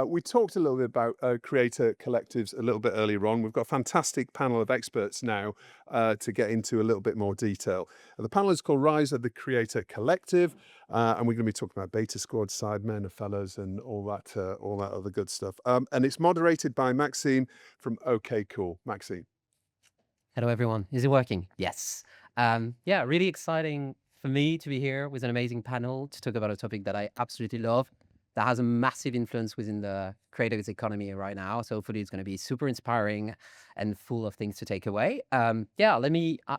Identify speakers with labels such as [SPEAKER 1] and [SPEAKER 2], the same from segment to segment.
[SPEAKER 1] We talked a little bit about creator collectives a little bit earlier on. We've got a fantastic panel of experts now to get into a little bit more detail. The panel is called Rise of the Creator Collective, and we're going to be talking about Beta Squad, Sidemen, fellas, and all that other good stuff. And it's moderated by Maxime from OK Cool. Maxime.
[SPEAKER 2] Hello, everyone. Is it working? Yes. Yeah, really exciting for me to be here with an amazing panel to talk about a topic that I absolutely love, that has a massive influence within the creative economy right now. So hopefully it's going to be super inspiring and full of things to take away. Yeah,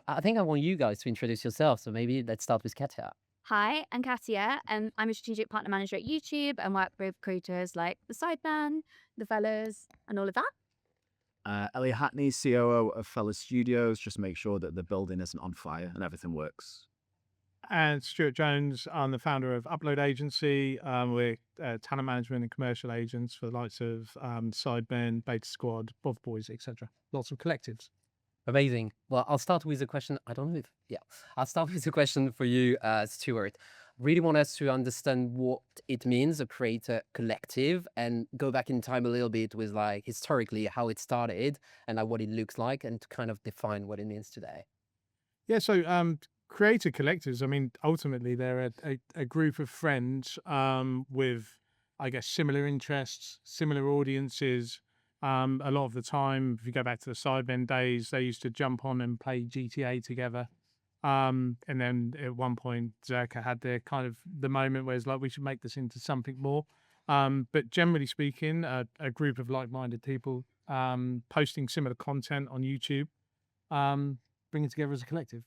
[SPEAKER 2] I think I want you guys to introduce yourself. So maybe let's start with Katja.
[SPEAKER 3] Hi, I'm Katja, and I'm a strategic partner manager at YouTube and work with creators like the Sidemen, the Fellas, and all of that.
[SPEAKER 4] Elliot, Hackney, COO of Fella Studios, just make sure that the building isn't on fire and everything works.
[SPEAKER 5] And Stuart Jones, I'm the founder of Upload Agency. We're talent management and commercial agents for the likes of Sidemen, Beta Squad, Bob Boys, etc. Lots of collectives.
[SPEAKER 2] Amazing. Well, I'll start with a question. I'll start with a question for you, Stuart. Really want us to understand what it means, a creator collective, and go back in time a little bit with like historically how it started and like what it looks like, and to kind of define what it means today.
[SPEAKER 5] Yeah, so creator collectives, I mean, ultimately they're a group of friends with, I guess, similar interests, similar audiences. A lot of the time, if you go back to the Sidemen days, they used to jump on and play GTA together. And then at one point, Zerka had the moment where it's like, we should make this into something more. But generally speaking, a group of like-minded people posting similar content on YouTube, bringing together as a collective.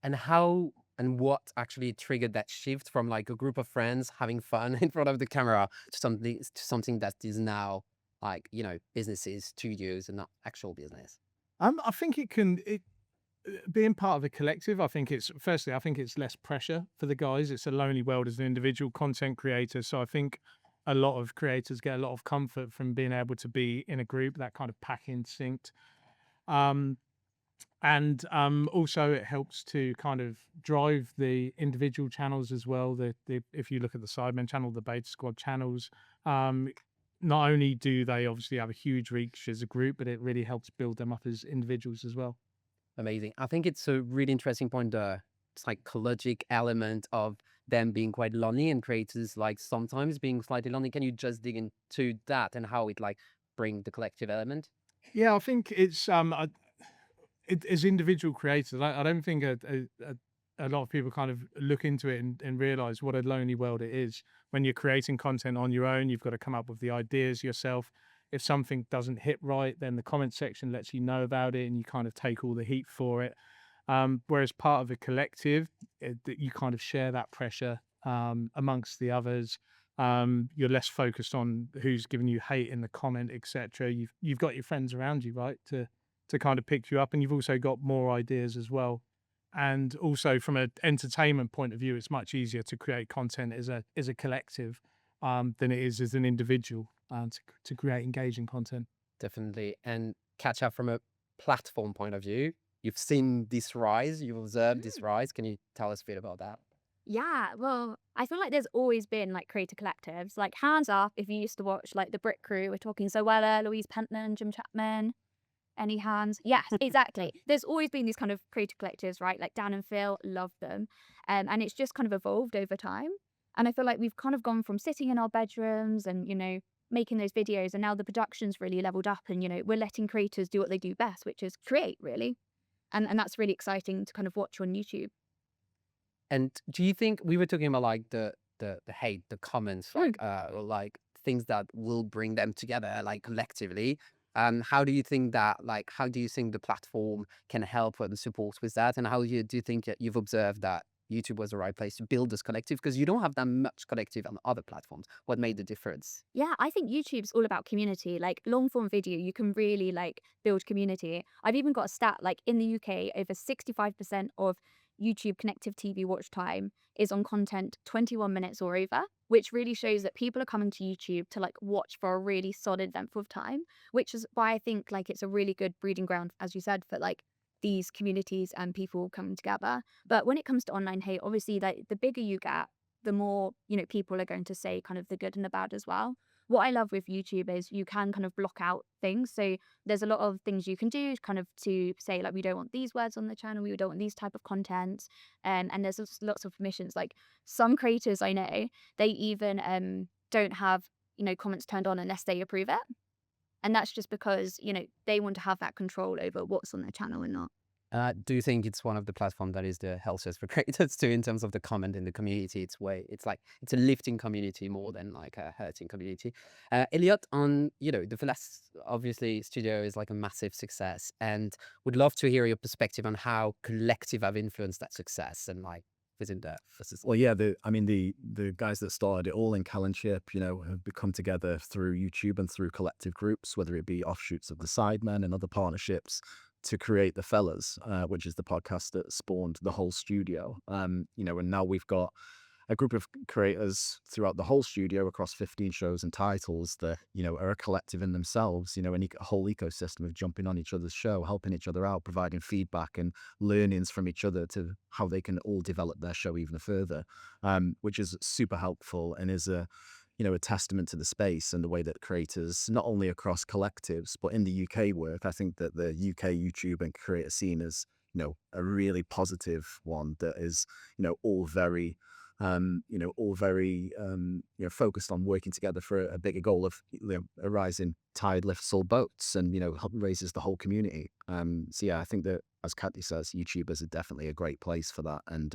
[SPEAKER 2] And how and what actually triggered that shift from like a group of friends having fun in front of the camera to something that is now like, businesses, studios, and not actual business?
[SPEAKER 5] I think being part of a collective, I think it's less pressure for the guys. It's a lonely world as an individual content creator. So I think a lot of creators get a lot of comfort from being able to be in a group, that kind of pack instinct. And also it helps to kind of drive the individual channels as well. If you look at the Sidemen channel, the Beta Squad channels, not only do they obviously have a huge reach as a group, but it really helps build them up as individuals as well.
[SPEAKER 2] Amazing. I think it's a really interesting point, the psychological element of them being quite lonely and creators like sometimes being slightly lonely. Can you just dig into that and how it like bring the collective element?
[SPEAKER 5] Yeah, I think it's as individual creators, I don't think a lot of people kind of look into it and realize what a lonely world it is. When you're creating content on your own, you've got to come up with the ideas yourself. If something doesn't hit right, then the comment section lets you know about it and you kind of take all the heat for it. Whereas part of a collective, you kind of share that pressure amongst the others. You're less focused on who's giving you hate in the comment, etc. You've got your friends around you, right, to kind of pick you up, and you've also got more ideas as well. And also from an entertainment point of view, it's much easier to create content as a collective than it is as an individual to create engaging content.
[SPEAKER 2] Definitely. And Katja, from a platform point of view, you've seen this rise, you've observed this rise. Can you tell us a bit about that?
[SPEAKER 3] Yeah, well, I feel like there's always been like creator collectives. Like, hands up if you used to watch like the Brit Crew. We're talking Zoella, Louise Pentland, Jim Chapman. Any hands? Yes, exactly. There's always been these kind of creator collectives, right? Like Dan and Phil, love them. And it's just kind of evolved over time. And I feel like we've kind of gone from sitting in our bedrooms and, making those videos, and now the production's really leveled up, and, we're letting creators do what they do best, which is create, really. And that's really exciting to kind of watch on YouTube.
[SPEAKER 2] And do you think we were talking about like the hate, the comments, like things that will bring them together, like collectively? How do you think the platform can help and support with that? And how do you think that you've observed that YouTube was the right place to build this collective? Because you don't have that much collective on other platforms. What made the difference?
[SPEAKER 3] Yeah, I think YouTube's all about community. Like, long form video, you can really like build community. I've even got a stat, like in the UK, over 65% of YouTube connective TV watch time is on content 21 minutes or over, which really shows that people are coming to YouTube to like watch for a really solid length of time, which is why I think like it's a really good breeding ground, as you said, for like these communities and people coming together. But when it comes to online hate, obviously, like the bigger you get, the more, people are going to say kind of the good and the bad as well. what I love with YouTube is you can kind of block out things. So there's a lot of things you can do kind of to say, like, we don't want these words on the channel, we don't want these type of content. And there's lots of permissions. Like some creators I know, they even don't have, comments turned on unless they approve it. And that's just because, they want to have that control over what's on their channel and not.
[SPEAKER 2] Do you think it's one of the platforms that is the healthiest for creators too, in terms of the comment in the community? It's a lifting community more than like a hurting community. Elliot, on the last, obviously Studio is like a massive success, and would love to hear your perspective on how collective have influenced that success and like within the system.
[SPEAKER 4] Well, yeah, the guys that started it all in Callanship, have become together through YouTube and through collective groups, whether it be offshoots of the Sidemen and other partnerships, to create the Fellas, which is the podcast that spawned the whole studio. And now we've got a group of creators throughout the whole studio across 15 shows and titles that, are a collective in themselves, a whole ecosystem of jumping on each other's show, helping each other out, providing feedback and learnings from each other to how they can all develop their show even further, which is super helpful and is a testament to the space and the way that creators, not only across collectives, but in the UK work. I think that the UK YouTube and creator scene is, a really positive one that is, all very, focused on working together for a bigger goal of, a rising tide lifts all boats and, raises the whole community. So yeah, I think that, as Katja says, YouTube is definitely a great place for that, and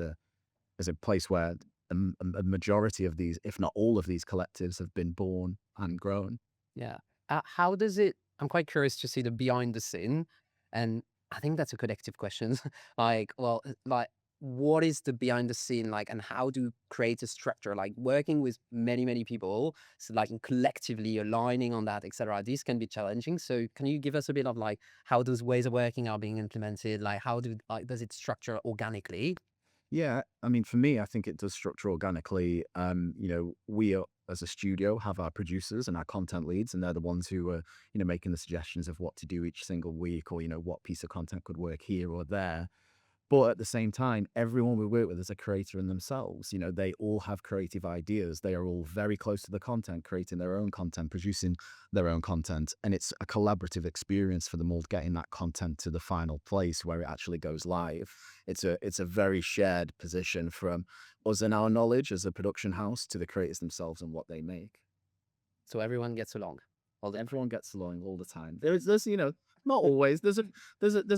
[SPEAKER 4] is a place where a majority of these, if not all of these collectives, have been born and grown.
[SPEAKER 2] Yeah. How does it? I'm quite curious to see the behind the scene, and I think that's a collective question. What is the behind the scene like, and how do create a structure like working with many people, so like collectively aligning on that, etc. These can be challenging. So can you give us a bit of like how those ways of working are being implemented? Like how does it structure organically?
[SPEAKER 4] Yeah, I mean, for me, I think it does structure organically. We as a studio have our producers and our content leads, and they're the ones who are, making the suggestions of what to do each single week, or, what piece of content could work here or there. But at the same time, everyone we work with is a creator in themselves. They all have creative ideas. They are all very close to the content, creating their own content, producing their own content. And it's a collaborative experience for them all, getting that content to the final place where it actually goes live. It's a very shared position from us and our knowledge as a production house to the creators themselves and what they make.
[SPEAKER 2] So everyone gets along.
[SPEAKER 4] Everyone gets along all the time. There's not always. There's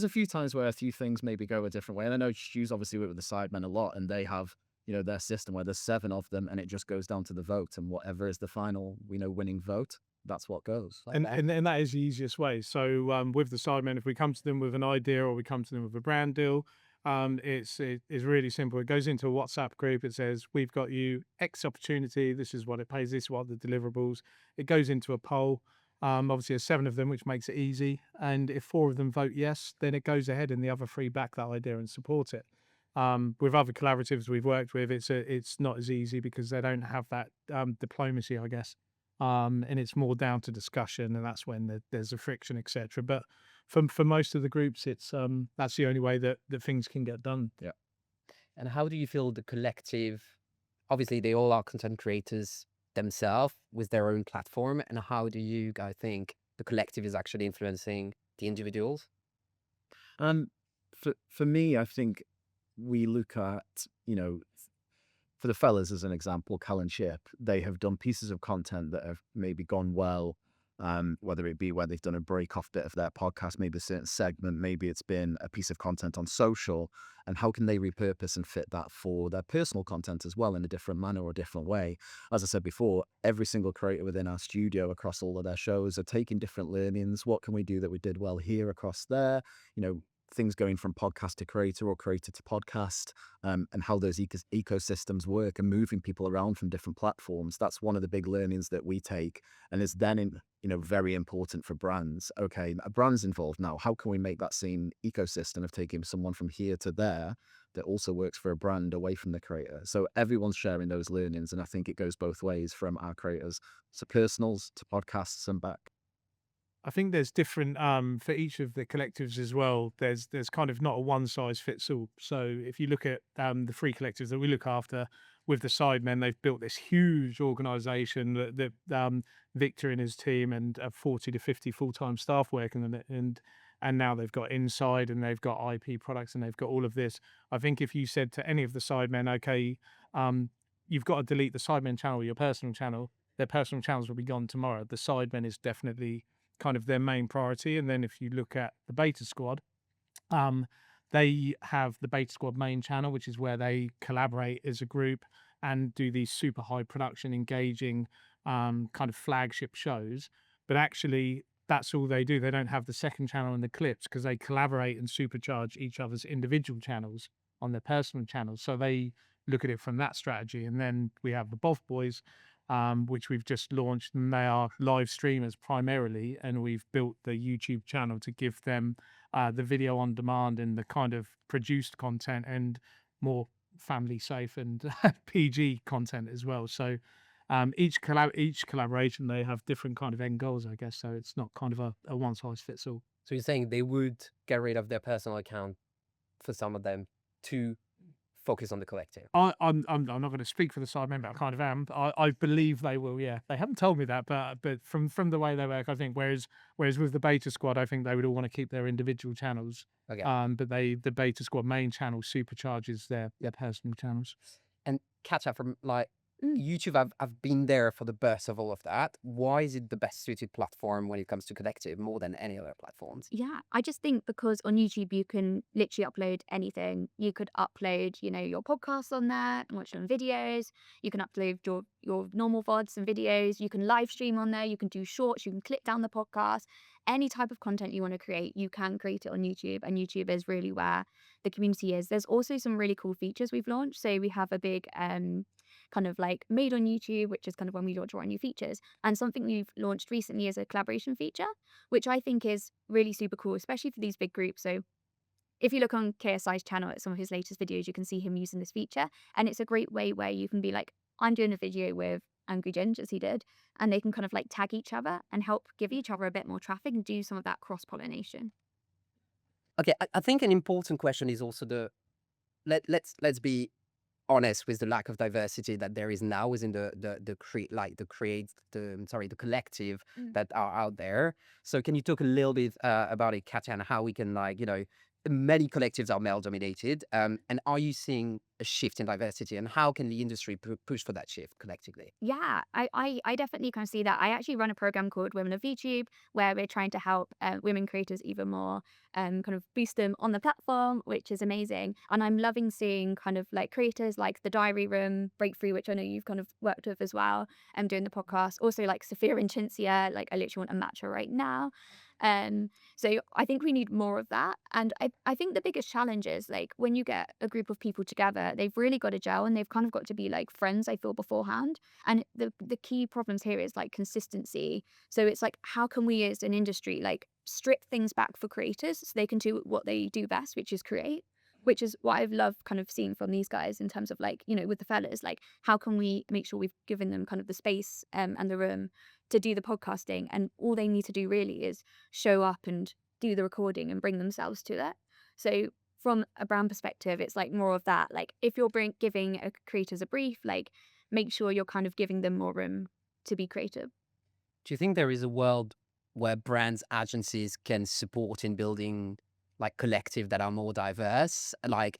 [SPEAKER 4] a few times where a few things maybe go a different way. And I know Stu's obviously worked with the Sidemen a lot, and they have, their system where there's 7 of them, and it just goes down to the vote, and whatever is the final, winning vote, that's what goes.
[SPEAKER 5] And that is the easiest way. So with the Sidemen, if we come to them with an idea or we come to them with a brand deal, it's really simple. It goes into a WhatsApp group. It says, we've got you X opportunity. This is what it pays. This is what the deliverables. It goes into a poll. Obviously, there's 7 of them, which makes it easy. And if 4 of them vote yes, then it goes ahead and the other 3 back that idea and support it. With other collaboratives we've worked with, it's not as easy because they don't have that diplomacy, I guess. And it's more down to discussion, and that's when there's a friction, etc. But for most of the groups, it's that's the only way that things can get done.
[SPEAKER 4] Yeah.
[SPEAKER 2] And how do you feel the collective? Obviously, they all are content creators themselves with their own platform, and how do you guys think the collective is actually influencing the individuals?
[SPEAKER 4] For me, I think we look at, for the Fellas as an example, Callanship, they have done pieces of content that have maybe gone well, whether it be where they've done a break-off bit of their podcast, maybe a certain segment, maybe it's been a piece of content on social, and how can they repurpose and fit that for their personal content as well in a different manner or a different way. As I said before, every single creator within our studio across all of their shows are taking different learnings. What can we do that we did well here across there? Things going from podcast to creator or creator to podcast, and how those ecosystems work and moving people around from different platforms. That's one of the big learnings that we take, and is then very important for brands. Okay, a brand's involved now. How can we make that same ecosystem of taking someone from here to there that also works for a brand away from the creator? So everyone's sharing those learnings, and I think it goes both ways, from our creators to personals to podcasts and back.
[SPEAKER 5] I think there's different for each of the collectives as well. There's kind of not a one size fits all. So if you look at the 3 collectives that we look after, with the Sidemen, they've built this huge organization that Victor and his team and 40 to 50 full-time staff working on it, and now they've got Inside and they've got IP products and they've got all of this. I think if you said to any of the Sidemen, okay, you've got to delete the Sidemen channel, your personal channel, their personal channels will be gone tomorrow. The Sidemen is definitely kind of their main priority. And then if you look at the Beta Squad, they have the Beta Squad main channel, which is where they collaborate as a group and do these super high production, engaging kind of flagship shows. But actually, that's all they do. They don't have the second channel and the clips because they collaborate and supercharge each other's individual channels on their personal channels. So they look at it from that strategy. And then we have the Boff Boys, which we've just launched, and they are live streamers primarily. And we've built the YouTube channel to give them the video on demand and the kind of produced content and more family safe and PG content as well. So each collaboration, they have different kind of end goals, I guess. So it's not kind of a one size fits all.
[SPEAKER 2] So you're saying they would get rid of their personal account for some of them to focus on the collective?
[SPEAKER 5] I'm not going to speak for the Sidemen, but I kind of am. I believe they will. Yeah, they haven't told me that, but from the way they work, I think. Whereas with the Beta Squad, I think they would all want to keep their individual channels.
[SPEAKER 2] Okay.
[SPEAKER 5] But the Beta Squad main channel supercharges their personal channels.
[SPEAKER 2] And Katja, from like YouTube, I've been there for the birth of all of that. Why is it the best suited platform when it comes to collective more than any other platforms?
[SPEAKER 3] Yeah, I just think because on YouTube you can literally upload anything. You could upload, your podcasts on there and watch them videos. You can upload your normal VODs and videos. You can live stream on there. You can do shorts. You can clip down the podcast. Any type of content you want to create, you can create it on YouTube. And YouTube is really where the community is. There's also some really cool features we've launched. So we have a big kind of like made on YouTube, which is kind of when we launch our new features. And something we've launched recently is a collaboration feature, which I think is really super cool, especially for these big groups. So if you look on KSI's channel at some of his latest videos, you can see him using this feature. And it's a great way where you can be like, I'm doing a video with Angry Ginge, as he did, and they can kind of like tag each other and help give each other a bit more traffic and do some of that cross-pollination.
[SPEAKER 2] Okay, I think an important question is also let's be honest with the lack of diversity that there is now within the collective that are out there. So can you talk a little bit about it, Katja, and how we can many collectives are male dominated, and are you seeing a shift in diversity, and how can the industry push for that shift collectively?
[SPEAKER 3] Yeah, I definitely kind of see that. I actually run a program called Women of YouTube, where we're trying to help women creators even more, kind of boost them on the platform, which is amazing. And I'm loving seeing kind of like creators like the Diary Room Breakthrough, which I know you've kind of worked with as well, doing the podcast. Also like Sophia and Cinzia, like I literally want to match her right now. So I think we need more of that. And I think the biggest challenge is like when you get a group of people together, they've really got to gel and they've kind of got to be like friends, I feel, beforehand. And the key problems here is like consistency. So it's like, how can we as an industry like strip things back for creators so they can do what they do best, which is create? Which is what I've loved kind of seeing from these guys in terms of like, with the fellas, like how can we make sure we've given them kind of the space and the room to do the podcasting, and all they need to do really is show up and do the recording and bring themselves to that. So from a brand perspective, it's like more of that, like if you're giving a creators a brief, like make sure you're kind of giving them more room to be creative.
[SPEAKER 2] Do you think there is a world where brands, agencies can support in building like collective that are more diverse? Like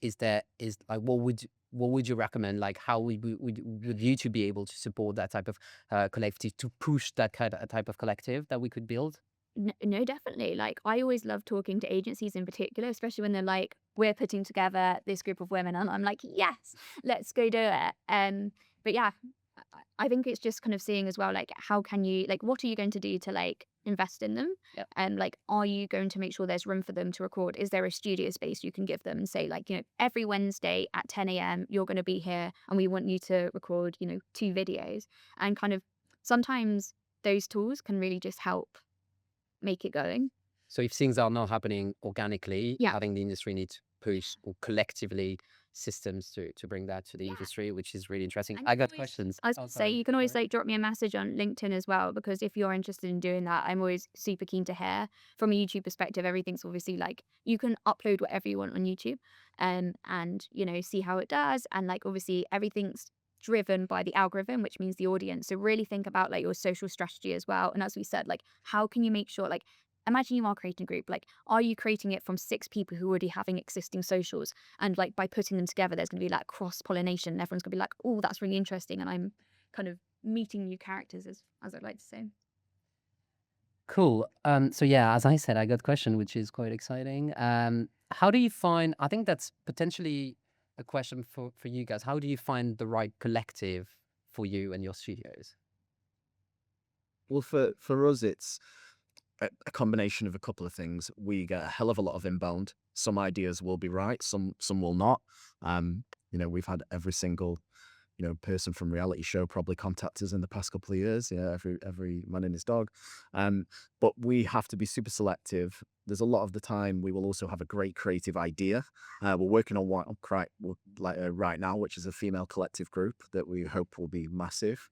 [SPEAKER 2] what would you recommend? Like how would you to be able to support that type of collective, to push that kind of type of collective that we could build?
[SPEAKER 3] No, definitely. Like I always love talking to agencies in particular, especially when they're like, we're putting together this group of women, and I'm like, yes, let's go do it. But yeah, I think it's just kind of seeing as well, like how can you, like what are you going to do to like invest in them?
[SPEAKER 2] Yep.
[SPEAKER 3] And like, are you going to make sure there's room for them to record? Is there a studio space you can give them and say like, every Wednesday at 10 a.m. you're going to be here and we want you to record, 2 videos? And kind of sometimes those tools can really just help make it going.
[SPEAKER 2] So if things are not happening organically,
[SPEAKER 3] Yeah.
[SPEAKER 2] I think the industry needs to push or collectively systems to bring that to the industry, which is really interesting.
[SPEAKER 3] And
[SPEAKER 2] I
[SPEAKER 3] you
[SPEAKER 2] got
[SPEAKER 3] can always-
[SPEAKER 2] questions.
[SPEAKER 3] I was going to say, you can always like drop me a message on LinkedIn as well, because if you're interested in doing that, I'm always super keen to hear. From a YouTube perspective, everything's obviously like you can upload whatever you want on YouTube, and see how it does. And like obviously everything's driven by the algorithm, which means the audience. So really think about like your social strategy as well. And as we said, like how can you make sure, like imagine you are creating a group, like are you creating it from 6 people who are already having existing socials, and like by putting them together there's going to be like cross pollination and everyone's going to be like, oh, that's really interesting, and I'm kind of meeting new characters, as I'd like to say.
[SPEAKER 2] Cool. So yeah, as I said, I got a question which is quite exciting. How do you find, I think that's potentially a question for you guys. How do you find the right collective for you and your studios?
[SPEAKER 4] Well, for us, it's a combination of a couple of things. We get a hell of a lot of inbound. Some ideas will be right, some will not. We've had every single person from reality show probably contact us in the past couple of years. Yeah, every man and his dog. But we have to be super selective. There's a lot of the time we will also have a great creative idea. We're working on one right now, which is a female collective group that we hope will be massive.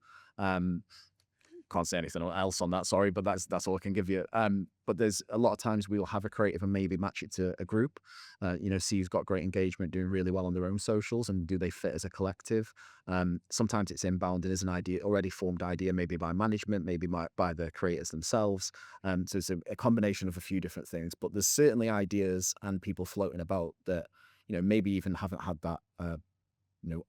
[SPEAKER 4] Can't say anything else on that, sorry, but that's all I can give you. But there's a lot of times we'll have a creative and maybe match it to a group. See who's got great engagement, doing really well on their own socials, and do they fit as a collective? Sometimes it's inbound and is an idea, already formed idea, maybe by management, maybe by the creators themselves. So it's a combination of a few different things, but there's certainly ideas and people floating about that, maybe even haven't had that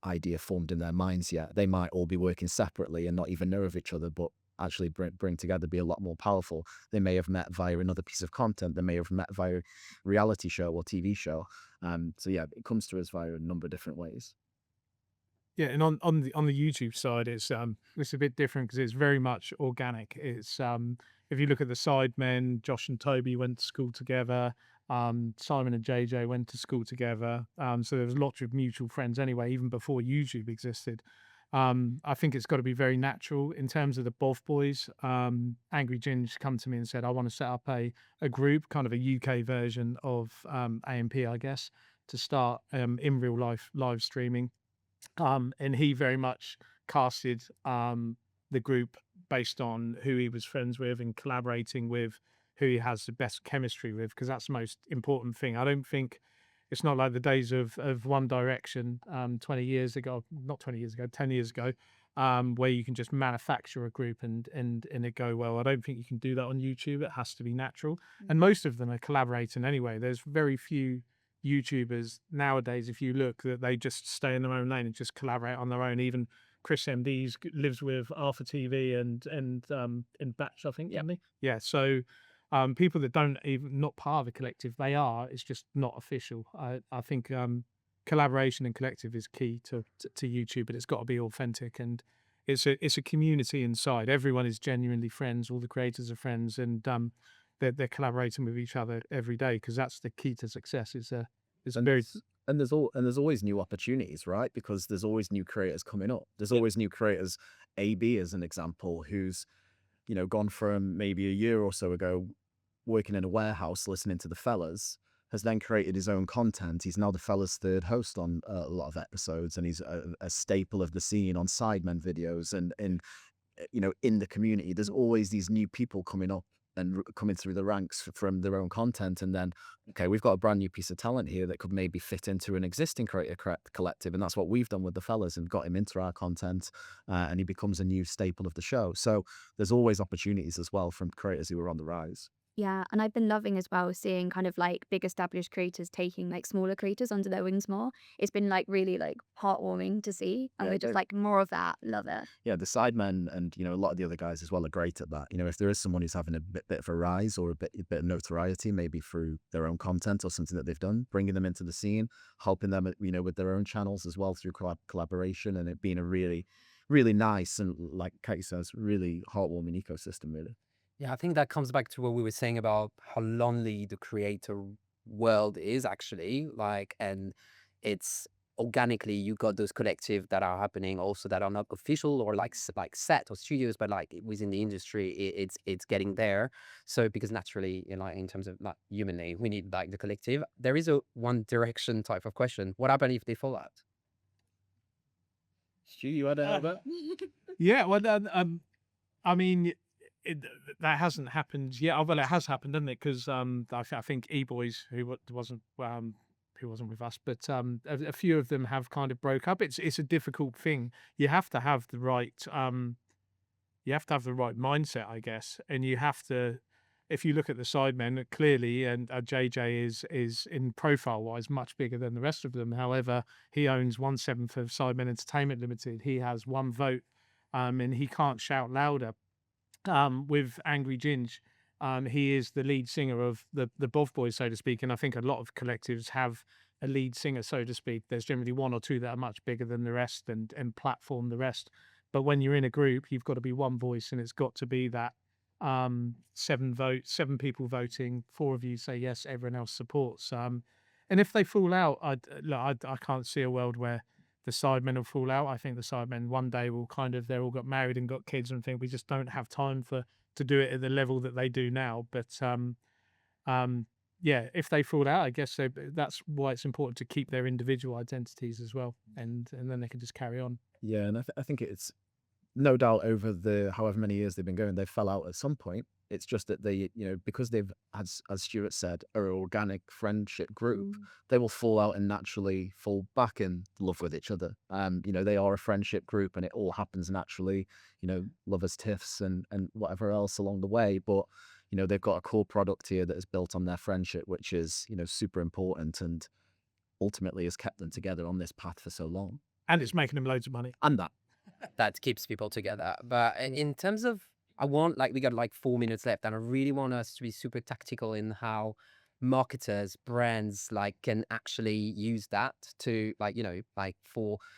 [SPEAKER 4] idea formed in their minds yet. They might all be working separately and not even know of each other, but actually bring together, be a lot more powerful. They may have met via another piece of content. They may have met via reality show or TV show. So yeah, it comes to us via a number of different ways.
[SPEAKER 5] Yeah, and on the YouTube side, it's a bit different because it's very much organic. It's if you look at the Sidemen, Josh and Toby went to school together. Simon and JJ went to school together. So there was lots of mutual friends anyway, even before YouTube existed. I think it's got to be very natural in terms of the Both Boys. Angry Ginge come to me and said, I want to set up a group, kind of a UK version of AMP, I guess, to start in real life live streaming. And he very much casted the group based on who he was friends with and collaborating with who he has the best chemistry with, because that's the most important thing. I don't think it's not like the days of One Direction 20 years ago, not 20 years ago, 10 years ago, where you can just manufacture a group and it go well. I don't think you can do that on YouTube. It has to be natural. And most of them are collaborating anyway. There's very few YouTubers nowadays, if you look, that they just stay in their own lane and just collaborate on their own. Even Chris MD lives with Arthur TV and Batch, I think, isn't he? Yeah, so people that don't even, not part of a collective, they are, it's just not official. I think collaboration and collective is key to YouTube, but it's got to be authentic, and it's a community inside. Everyone is genuinely friends. All the creators are friends, and they're collaborating with each other every day, because that's the key to success.
[SPEAKER 4] And there's always new opportunities, right? Because there's always new creators coming up. There's always new creators. AB as an example, who's gone from maybe a year or so ago working in a warehouse listening to the fellas, has then created his own content. He's now the fellas' third host on a lot of episodes, and he's a staple of the scene on Sidemen videos and in the community. There's always these new people coming up and coming through the ranks from their own content, and then okay, we've got a brand new piece of talent here that could maybe fit into an existing creator collective, and that's what we've done with the fellas and got him into our content, and he becomes a new staple of the show. So there's always opportunities as well from creators who are on the rise.
[SPEAKER 3] Yeah, and I've been loving as well seeing kind of like big established creators taking like smaller creators under their wings more. It's been like really like heartwarming to see, and
[SPEAKER 4] Yeah,
[SPEAKER 3] we're just like more of that. Love it.
[SPEAKER 4] Yeah, the Sidemen and a lot of the other guys as well are great at that. If there is someone who's having a bit of a rise or a bit of notoriety, maybe through their own content or something that they've done, bringing them into the scene, helping them with their own channels as well through collaboration, and it being a really, really nice and, like Katja says, really heartwarming ecosystem, really.
[SPEAKER 2] Yeah, I think that comes back to what we were saying about how lonely the creator world is actually, like, and it's organically you got those collective that are happening also that are not official or like set or studios, but like within the industry, it's getting there. So because naturally, like in terms of like humanly, we need like the collective. There is a One Direction type of question. What happens if they fall out?
[SPEAKER 4] Stu, you had
[SPEAKER 5] Yeah, well, I mean, that hasn't happened yet. Well, it has happened, hasn't it? Because I think E-Boys, who wasn't he wasn't with us, but a few of them have kind of broke up. It's a difficult thing. You have to have the right mindset, I guess, and you have to. If you look at the Sidemen, clearly, and JJ is in profile wise much bigger than the rest of them. However, he owns 1/7 of Sidemen Entertainment Limited. He has one vote, and he can't shout louder. With Angry Ginge, he is the lead singer of the Bov Boys, so to speak, and I think a lot of collectives have a lead singer, so to speak. There's generally one or two that are much bigger than the rest and platform the rest. But when you're in a group, you've got to be one voice, and it's got to be that 7 people voting, 4 of you say yes, everyone else supports. And if they fall out, I can't see a world where the Sidemen will fall out. I think the Sidemen one day will they're all got married and got kids and think we just don't have time to do it at the level that they do now. But yeah, if they fall out, I guess that's why it's important to keep their individual identities as well, and then they can just carry on.
[SPEAKER 4] Yeah, and I think it's no doubt over the however many years they've been going, they fell out at some point. It's just that they, because they've, as Stuart said, are an organic friendship group, they will fall out and naturally fall back in love with each other. They are a friendship group and it all happens naturally, lovers tiffs and whatever else along the way. But, they've got a core product here that is built on their friendship, which is, super important and ultimately has kept them together on this path for so long.
[SPEAKER 5] And it's making them loads of money.
[SPEAKER 4] And
[SPEAKER 2] that keeps people together. But in terms of, we got like 4 minutes left, and I really want us to be super tactical in how marketers, brands can actually use that to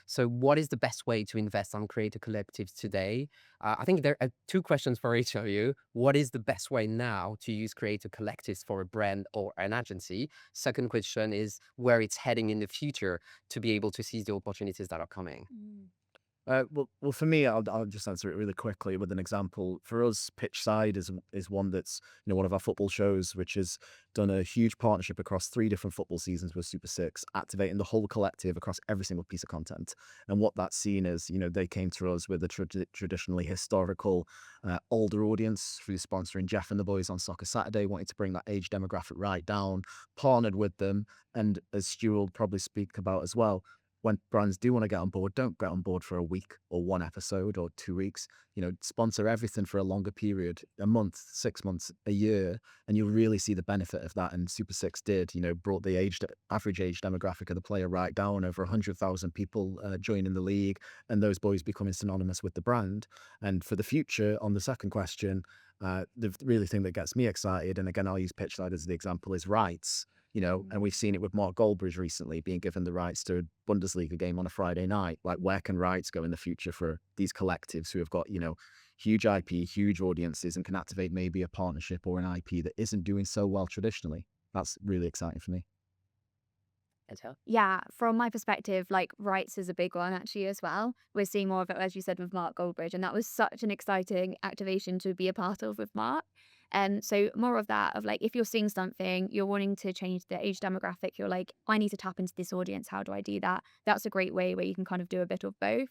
[SPEAKER 2] so what is the best way to invest on creator collectives today? I think there are 2 questions for each of you. What is the best way now to use creator collectives for a brand or an agency? Second question is where it's heading in the future to be able to seize the opportunities that are coming.
[SPEAKER 4] Well, for me, I'll just answer it really quickly with an example. For us, Pitchside is one that's one of our football shows, which has done a huge partnership across 3 different football seasons with Super 6, activating the whole collective across every single piece of content. And what that's seen is, they came to us with a traditionally historical older audience through sponsoring Jeff and the Boys on Soccer Saturday, wanting to bring that age demographic right down, partnered with them, and as Stuart will probably speak about as well. When brands do want to get on board, don't get on board for a week or 1 episode or 2 weeks. Sponsor everything for a longer period, a month, 6 months, a year, and you'll really see the benefit of that. And Super 6 did, brought the average age demographic of the player right down, over 100,000 people joining the league, and those boys becoming synonymous with the brand. And for the future, on the second question, the really thing that gets me excited, and again, I'll use Pitchside as the example, is rights. And we've seen it with Mark Goldbridge recently being given the rights to a Bundesliga game on a Friday night. Like, where can rights go in the future for these collectives who have got, huge IP, huge audiences, and can activate maybe a partnership or an IP that isn't doing so well traditionally? That's really exciting for me.
[SPEAKER 3] Yeah, from my perspective, rights is a big one actually as well. We're seeing more of it, as you said, with Mark Goldbridge, and that was such an exciting activation to be a part of with Mark. So more of that, of if you're seeing something, you're wanting to change the age demographic, you're like, I need to tap into this audience, how do I do that? That's a great way where you can kind of do a bit of both.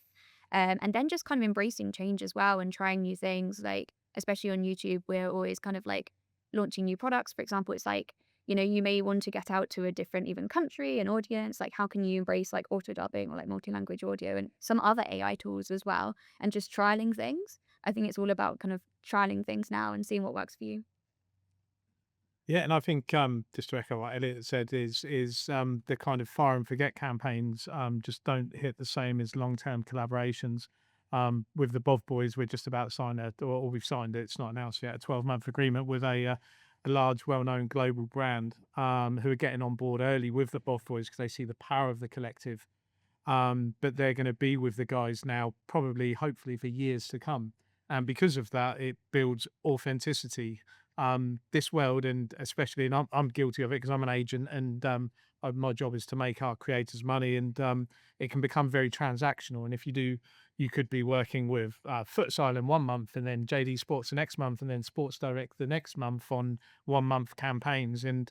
[SPEAKER 3] And then just kind of embracing change as well and trying new things, especially on YouTube, we're always kind of launching new products. For example, it's you may want to get out to a different even country and audience. How can you embrace auto dubbing or multi-language audio and some other AI tools as well, and just trialing things. I think it's all about kind of trialing things now and seeing what works for you.
[SPEAKER 5] Yeah, and I think just to echo what Elliot said is the kind of fire and forget campaigns just don't hit the same as long-term collaborations. With the Bov Boys, we're just about to sign or we've signed it. It's not announced yet. A 12-month agreement with a large, well-known global brand who are getting on board early with the Bov Boys because they see the power of the collective. But they're going to be with the guys now, probably, hopefully, for years to come. And because of that, it builds authenticity. This world, and especially, and I'm guilty of it because I'm an agent, and my job is to make our creators money, and it can become very transactional. And if you do, you could be working with Futsal in 1 month, and then JD Sports the next month, and then Sports Direct the next month on 1 month campaigns. And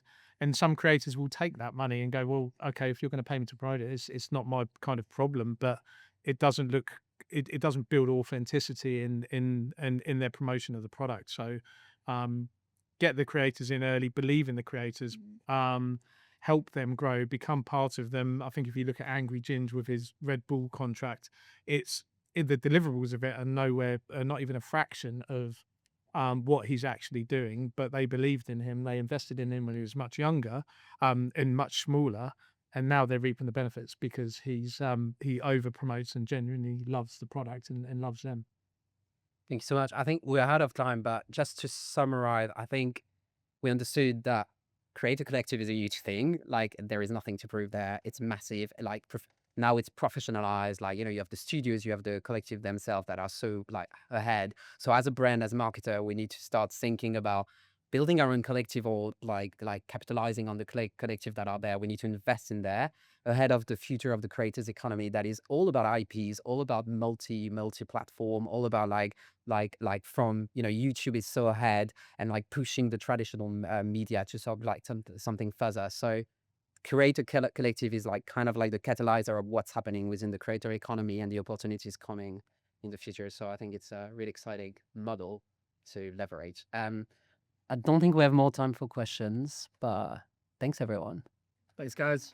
[SPEAKER 5] some creators will take that money and go, well, okay, if you're going to pay me to promote it, it's not my kind of problem, but it doesn't look, it doesn't build authenticity in their promotion of the product. So get the creators in early, believe in the creators. help them grow, become part of them. I think if you look at Angry Ginge with his Red Bull contract, the deliverables of it are nowhere, not even a fraction of what he's actually doing. But they believed in him, they invested in him when he was much younger, and much smaller. And now they're reaping the benefits because he over promotes and genuinely loves the product and loves them.
[SPEAKER 2] Thank you so much. I think we're out of time, but just to summarize, I think we understood that Creator Collective is a huge thing. Like, there is nothing to prove there. It's massive. Like, now it's professionalized. Like, you have the studios, you have the collective themselves that are so like ahead. So as a brand, as a marketer, we need to start thinking about building our own collective, or like capitalizing on the collective that are there. We need to invest in there ahead of the future of the creators economy that is all about IPs, all about multi-platform, all about like from YouTube is so ahead and like pushing the traditional media to sort of like something further. So Creator Collective is like kind of like the catalyzer of what's happening within the creator economy and the opportunities coming in the future. So I think it's a really exciting model to leverage. I don't think we have more time for questions, but thanks everyone.
[SPEAKER 4] Thanks, guys.